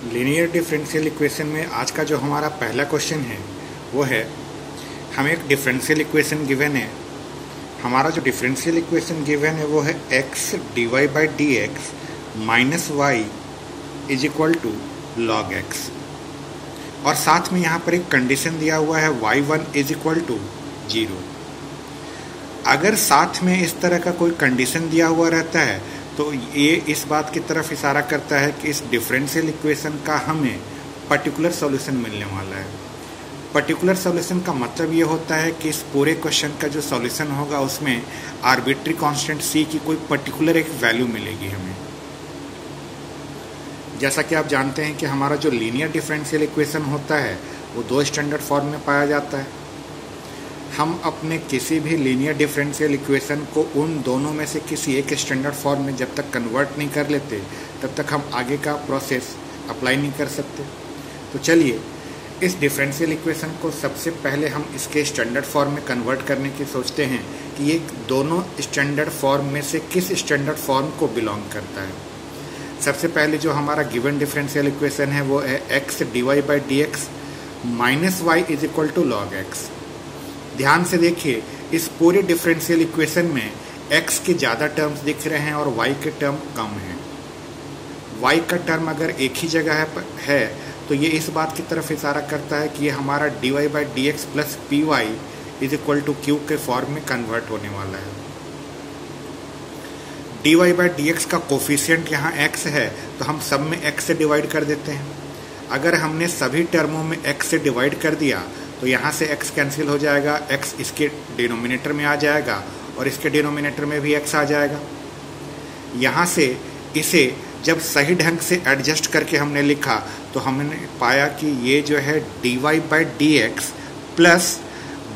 Linear differential equation में आज का जो हमारा पहला क्वेश्चन है वो है, हमें एक डिफरेंशियल इक्वेशन गिवन है। हमारा जो डिफरेंशियल इक्वेशन गिवन है वो है x dy by d x minus y is equal to log x, और साथ में यहाँ पर एक कंडीशन दिया हुआ है y1 इज इक्वल टू 0। अगर साथ में इस तरह का कोई कंडीशन दिया हुआ रहता है तो ये इस बात की तरफ इशारा करता है कि इस डिफरेंशियल इक्वेशन का हमें पर्टिकुलर सॉल्यूशन मिलने वाला है। पर्टिकुलर सॉल्यूशन का मतलब ये होता है कि इस पूरे क्वेश्चन का जो सॉल्यूशन होगा उसमें आर्बिट्री कांस्टेंट c की कोई पर्टिकुलर एक वैल्यू मिलेगी हमें। जैसा कि आप जानते हैं कि हमारा जो लीनियर डिफरेंशियल इक्वेशन होता है वो दो स्टैंडर्ड फॉर्म में पाया जाता है। हम अपने किसी भी लीनियर डिफरेंशियल इक्वेशन को उन दोनों में से किसी एक स्टैंडर्ड फॉर्म में जब तक कन्वर्ट नहीं कर लेते तब तक हम आगे का प्रोसेस अप्लाई नहीं कर सकते। तो चलिए इस डिफरेंशियल इक्वेशन को सबसे पहले हम इसके स्टैंडर्ड फॉर्म में कन्वर्ट करने की सोचते हैं कि ये दोनों स्टैंडर्ड फॉर्म में से किस स्टैंडर्ड फॉर्म को बिलोंग करता है। सबसे पहले जो हमारा गिवन डिफरेंशियल इक्वेशन है वो है x dy by d x minus y is equal to log x। ध्यान से देखिए, इस पूरे डिफरेंशियल इक्वेशन में x के ज़्यादा टर्म्स दिख रहे हैं और y के टर्म कम हैं। y का टर्म अगर एक ही जगह है तो ये इस बात की तरफ इशारा करता है कि ये हमारा dy by d x plus p y is equal to q के फॉर्म में कन्वर्ट होने वाला है। dy बाई डी एक्स का कोफिशिएंट यहाँ x है तो हम सब में x से डिवाइड कर देते हैं। अगर हमने सभी टर्मों में x से डिवाइड कर दिया तो यहाँ से x कैंसिल हो जाएगा, x इसके डिनोमिनेटर में आ जाएगा और इसके डिनोमिनेटर में भी x आ जाएगा। यहाँ से इसे जब सही ढंग से एडजस्ट करके हमने लिखा तो हमने पाया कि ये जो है dy by d x plus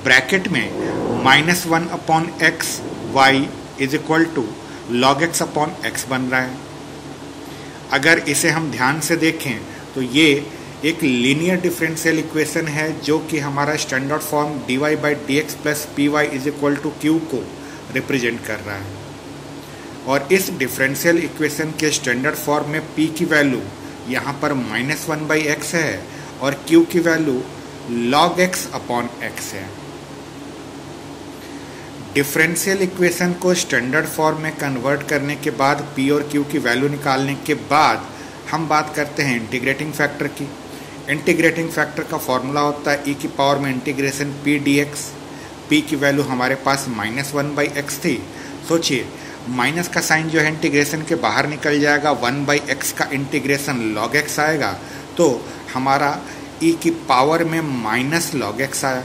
bracket में minus 1 upon x y is equal to log x upon x बन रहा है। अगर इसे हम ध्यान से देखें तो ये एक लीनियर डिफरेंशियल इक्वेशन है जो कि हमारा standard form dy by d x plus p y is equal to q को रिप्रेजेंट कर रहा है। और इस डिफरेंशियल इक्वेशन के स्टैंडर्ड फॉर्म में p की वैल्यू यहाँ पर माइनस 1 बाई एक्स है और q की value log x upon x है। डिफरेंशियल इक्वेशन को स्टैंडर्ड फॉर्म में कन्वर्ट करने के बाद p और q की वैल्यू निकालने के बाद हम बात करते हैं इंटीग्रेटिंग फैक्टर की। इंटीग्रेटिंग फैक्टर का फॉर्मूला होता है e की पावर में इंटीग्रेशन p dx। p की वैल्यू हमारे पास माइनस 1 बाई एक्स थी। सोचिए, माइनस का साइन जो है इंटीग्रेशन के बाहर निकल जाएगा, 1 बाई एक्स का इंटीग्रेशन log x आएगा तो हमारा e की पावर में माइनस log x आया।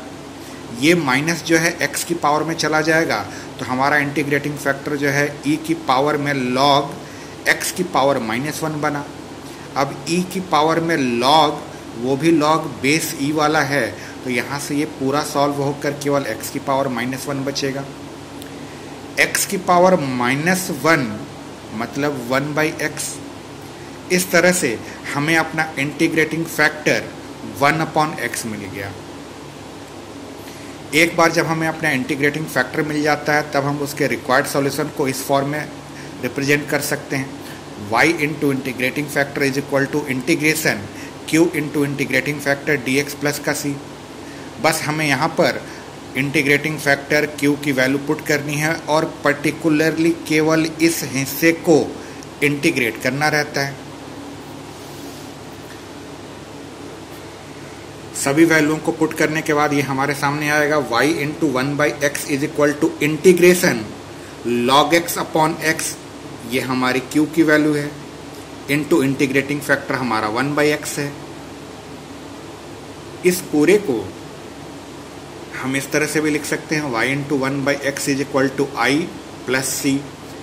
ये माइनस जो है x की पावर में चला जाएगा तो हमारा इंटीग्रेटिंग फैक्टर जो है e की पावर में log x की पावर माइनस 1 बना। अब e की पावर में log, वो भी log बेस e वाला है तो यहाँ से ये पूरा सॉल्व होकर केवल x की पावर माइनस 1 बचेगा। x की पावर माइनस 1 मतलब 1 बाई एक्स। इस तरह से हमें अपना इंटीग्रेटिंग फैक्टर 1 अपॉन एक्स मिल गया। एक बार जब हमें अपना इंटीग्रेटिंग फैक्टर मिल जाता है तब हम उसके रिक्वायर्ड सॉल्यूशन को इस फॉर्म में रिप्रेजेंट कर सकते हैं। y into integrating factor is equal to integration q into integrating factor dx plus का c। बस हमें यहाँ पर इंटीग्रेटिंग फैक्टर q की वैल्यू पुट करनी है और पर्टिकुलरली केवल इस हिस्से को इंटीग्रेट करना रहता है। सभी वैल्यूओं को पुट करने के बाद ये हमारे सामने आएगा y into 1 by x is equal to integration log x upon x, ये हमारी q की वैल्यू है, इंटू इंटीग्रेटिंग फैक्टर हमारा 1 बाई एक्स है। इस पूरे को हम इस तरह से भी लिख सकते हैं y into 1 by x is equal to i plus c.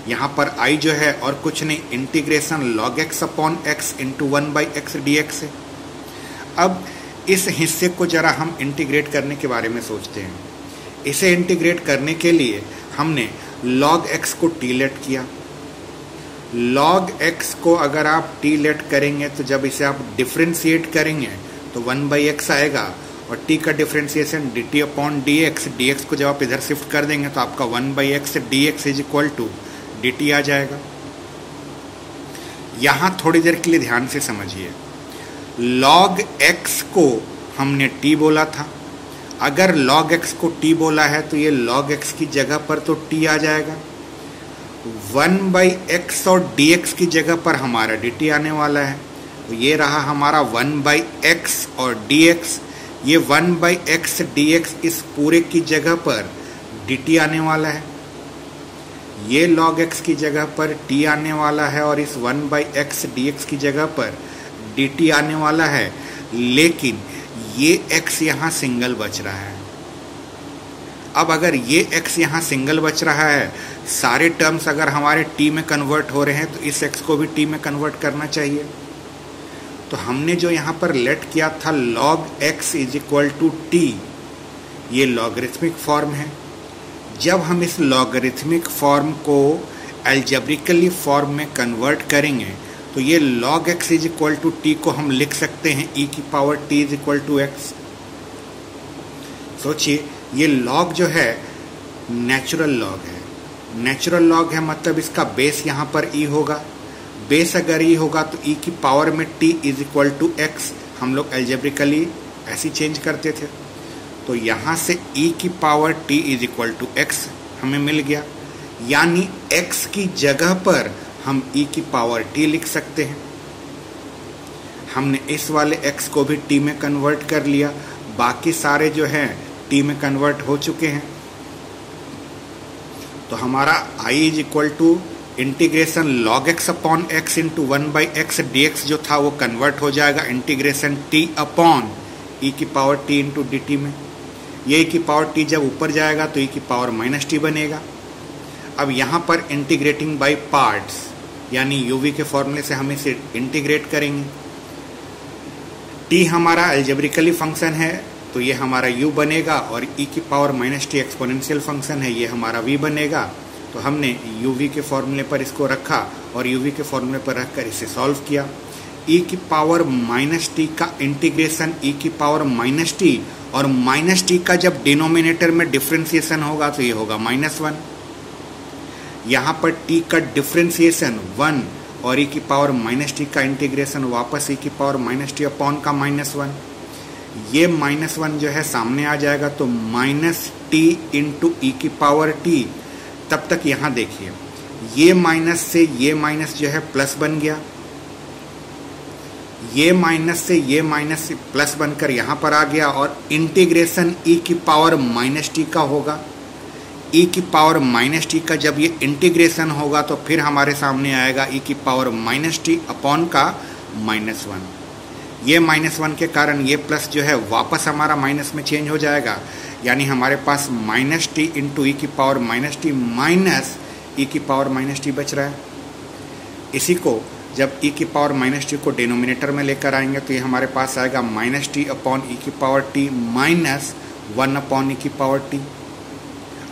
यहाँ पर i जो है और कुछ नहीं, integration log x upon x into 1 by x d x है। अब इस हिस्से को जरा हम इंटीग्रेट करने के बारे में सोचते हैं। इसे इंटीग्रेट करने के लिए हमने log x को t लेट किया। log x को अगर आप t लेट करेंगे तो जब इसे आप डिफ्रेंशिएट करेंगे तो 1 बाई एक्स आएगा और t का differentiation dt upon dx, dx को जब आप इधर शिफ्ट कर देंगे तो आपका 1 by x dx is equal to dt आ जाएगा। यहाँ थोड़ी देर के लिए ध्यान से समझिए। log x को हमने t बोला था, अगर log x को t बोला है तो ये log x की जगह पर तो t आ जाएगा, 1/x और dx की जगह पर हमारा dt आने वाला है। तो ये रहा हमारा 1/x और dx, ये 1/x dx इस पूरे की जगह पर dt आने वाला है, ये log x की जगह पर t आने वाला है और इस 1/x dx की जगह पर dt आने वाला है, लेकिन ये x यहाँ सिंगल बच रहा है। अब अगर ये x यहाँ सिंगल बच रहा है, सारे टर्म्स अगर हमारे t में कन्वर्ट हो रहे हैं तो इस x को भी t में कन्वर्ट करना चाहिए। तो हमने जो यहाँ पर लेट किया था log x is equal to t, ये लॉगरिथमिक फॉर्म है। जब हम इस लॉगरिथमिक फॉर्म को एल्जेब्रिकली फॉर्म में कन्वर्ट करेंगे तो ये log x is equal to t को हम लिख सकते हैं e की power t is equal to x। सोचिए, ये log जो है नेचुरल लॉग है, नेचुरल लॉग है मतलब इसका बेस यहाँ पर e होगा, बेस अगर e होगा तो e की पावर में t is equal to x हम लोग एल्जेब्रिकली ऐसे चेंज करते थे। तो यहाँ से e की power t is equal to x हमें मिल गया, यानी x की जगह पर हम e की पावर t लिख सकते हैं। हमने इस वाले x को भी t में कन्वर्ट कर लिया, बाकी सारे जो हैं t में कन्वर्ट हो चुके हैं। तो हमारा i is equal to integration log x upon x into 1/x dx जो था वो कन्वर्ट हो जाएगा इंटीग्रेशन t अपॉन e की पावर t इंटू dt में। ये e की पावर t जब ऊपर जाएगा तो e की पावर माइनस t बनेगा। अब यहाँ पर इंटीग्रेटिंग बाय पार्ट्स यानी uv के फॉर्मूले से हम इसे इंटीग्रेट करेंगे। t हमारा एल्जेब्रिकली फंक्शन है तो ये हमारा u बनेगा और e की power minus t exponential function है, ये हमारा v बनेगा। तो हमने uv के फॉर्मूले पर इसको रखा और uv के फॉर्मूले पर रखकर इसे सॉल्व किया। e की पावर माइनस t का इंटीग्रेशन e की पावर माइनस t और माइनस t का जब डिनोमिनेटर में डिफ्रेंसिएशन होगा तो ये होगा -1। यहाँ पर t का डिफ्रेंसिएशन 1 और e की पावर माइनस t का इंटीग्रेशन वापस e की पावर माइनस t अपॉन का -1। ये -1 जो है सामने आ जाएगा तो माइनस t इंटू ई की पावर t। तब तक यहाँ देखिए, ये माइनस से ये माइनस जो है प्लस बन गया, ये माइनस से ये माइनस प्लस बनकर यहाँ पर आ गया और इंटीग्रेशन e की पावर माइनस t का होगा। e की पावर माइनस t का जब ये इंटीग्रेशन होगा तो फिर हमारे सामने आएगा e की पावर माइनस t अपॉन का -1। ये -1 के कारण ये प्लस जो है वापस हमारा माइनस में चेंज हो जाएगा, यानी हमारे पास माइनस t इंटू ई की पावर माइनस t माइनस ई की पावर माइनस t बच रहा है। इसी को जब e की पावर माइनस t को डिनोमिनेटर में लेकर आएंगे तो ये हमारे पास आएगा माइनस t अपॉन ई की पावर t माइनस 1 अपॉन ई की पावर t।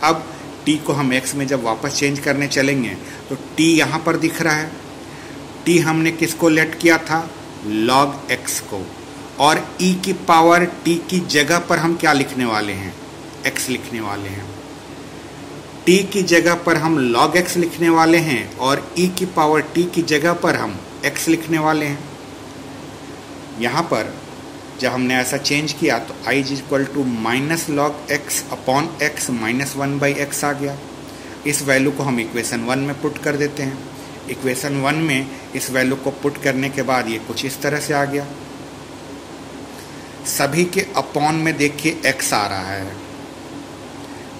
अब t को हम x में जब वापस चेंज करने चलेंगे तो t यहाँ पर दिख रहा है, t हमने किसको लेट किया था log x को, और e की पावर t की जगह पर हम क्या लिखने वाले हैं x लिखने वाले हैं। t की जगह पर हम log x लिखने वाले हैं और e की पावर t की जगह पर हम x लिखने वाले हैं। यहाँ पर जब हमने ऐसा चेंज किया तो i is equal to minus log x upon x minus 1/x आ गया। इस वैल्यू को हम इक्वेशन 1 में पुट कर देते हैं। इक्वेशन 1 में इस वैल्यू को पुट करने के बाद ये कुछ इस तरह से आ गया। सभी के अपॉन में देखिए x आ रहा है,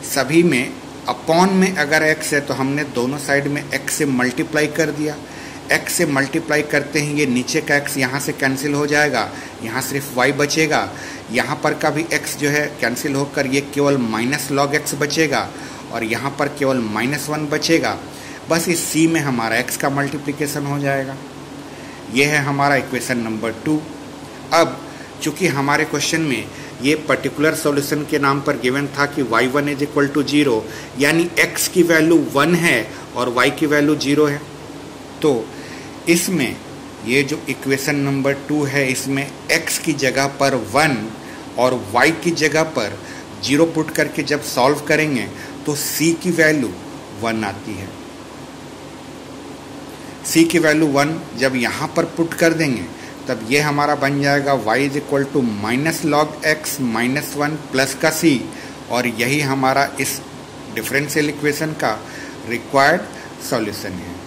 सभी में अपॉन में अगर x है तो हमने दोनों साइड में x से मल्टीप्लाई कर दिया। x से मल्टीप्लाई करते हैं ये नीचे का x यहाँ से कैंसिल हो जाएगा, यहाँ सिर्फ y बचेगा। यहाँ पर का भी x जो है कैंसिल होकर ये केवल माइनस लॉग x बचेगा और यहाँ पर केवल -1 बचेगा। बस इस c में हमारा x का मल्टीप्लिकेशन हो जाएगा। ये है हमारा इक्वेशन नंबर 2। अब चूँकि हमारे क्वेश्चन में ये पर्टिकुलर सॉल्यूशन के नाम पर गिवन था कि y1 इज इक्वल टू 0, यानी x की वैल्यू 1 है और y की वैल्यू 0 है, तो इसमें ये जो इक्वेशन नंबर 2 है इसमें x की जगह पर 1 और y की जगह पर 0 पुट करके जब सॉल्व करेंगे तो c की वैल्यू 1 आती है। c की वैल्यू 1 जब यहाँ पर पुट कर देंगे तब ये हमारा बन जाएगा y is equal to minus log x minus 1 plus का c, और यही हमारा इस डिफरेंशियल इक्वेशन का रिक्वायर्ड सॉल्यूशन है।